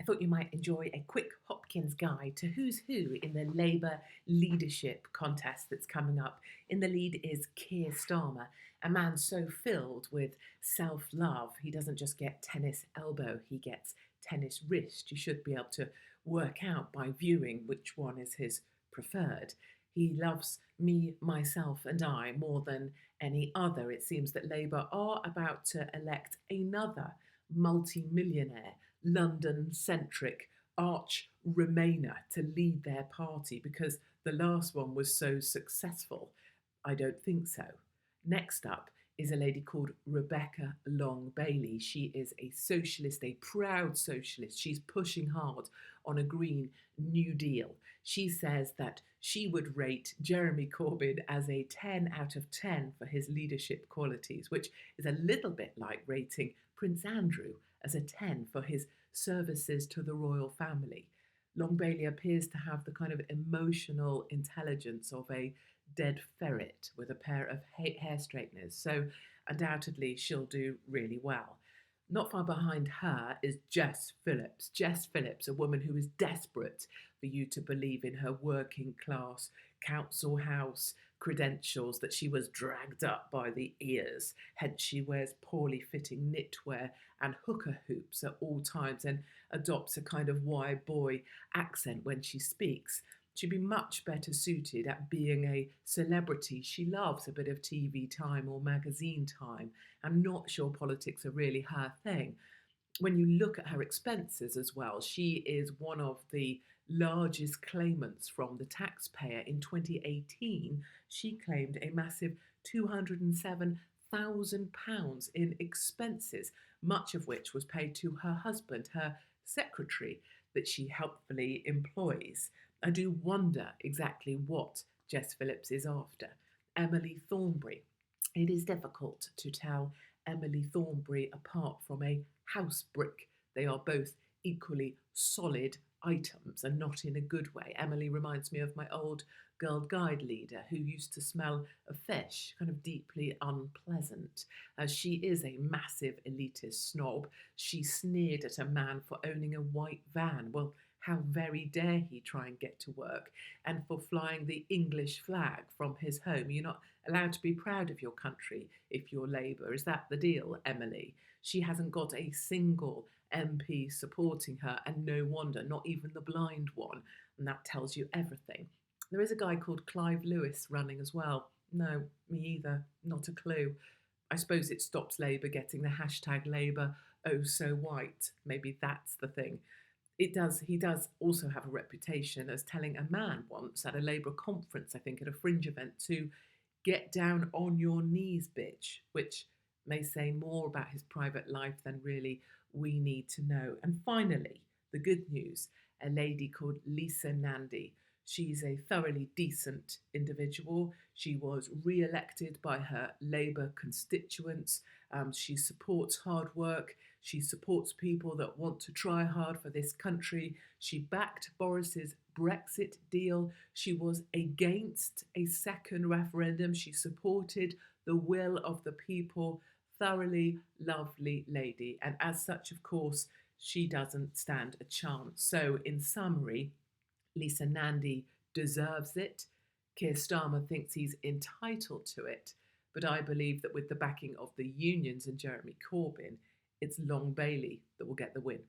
thought you might enjoy a quick Hopkins guide to who's who in the Labour leadership contest that's coming up. In the lead is Keir Starmer, a man so filled with self love, he doesn't just get tennis elbow, he gets tennis wrist. You should be able to work out by viewing which one is his preferred. He loves me, myself, and I more than any other. It seems that Labour are about to elect another multi-millionaire, London-centric arch Remainer to lead their party because the last one was so successful. I don't think so. Next up is a lady called Rebecca Long Bailey. She is a socialist, a proud socialist. She's pushing hard on a Green New Deal. She says that she would rate Jeremy Corbyn as a 10 out of 10 for his leadership qualities, which is a little bit like rating Prince Andrew as a 10 for his services to the royal family. Long Bailey appears to have the kind of emotional intelligence of a dead ferret with a pair of hair straighteners, so undoubtedly she'll do really well. Not far behind her is Jess Phillips. Jess Phillips, a woman who is desperate for you to believe in her working class council house credentials, that she was dragged up by the ears. Hence, she wears poorly fitting knitwear and hooker hoops at all times and adopts a kind of why boy accent when she speaks. She'd be much better suited at being a celebrity. She loves a bit of TV time or magazine time. I'm not sure politics are really her thing. When you look at her expenses as well, she is one of the largest claimants from the taxpayer. In 2018, she claimed a massive £207,000 in expenses, much of which was paid to her husband, her secretary, that she helpfully employs. I do wonder exactly what Jess Phillips is after. Emily Thornberry. It is difficult to tell Emily Thornberry apart from a house brick. They are both equally solid items and not in a good way. Emily reminds me of my old Girl Guide leader who used to smell of fish, kind of deeply unpleasant. She is a massive elitist snob. She sneered at a man for owning a white van. Well, how very dare he try and get to work? And for flying the English flag from his home. You're not allowed to be proud of your country if you're Labour. Is that the deal, Emily? She hasn't got a single MP supporting her, and no wonder, not even the blind one. And that tells you everything. There is a guy called Clive Lewis running as well. No, me either. Not a clue. I suppose it stops Labour getting the hashtag Labour oh so white. Maybe that's the thing. He does also have a reputation as telling a man once at a Labour conference, I think at a fringe event, to get down on your knees, bitch, which may say more about his private life than really we need to know. And finally, the good news, a lady called Lisa Nandy. She's a thoroughly decent individual. She was re-elected by her Labour constituents. She supports hard work. She supports people that want to try hard for this country. She backed Boris's Brexit deal. She was against a second referendum. She supported the will of the people. Thoroughly lovely lady. And as such, of course, she doesn't stand a chance. So in summary, Lisa Nandy deserves it. Keir Starmer thinks he's entitled to it. But I believe that with the backing of the unions and Jeremy Corbyn, it's Long Bailey that will get the win.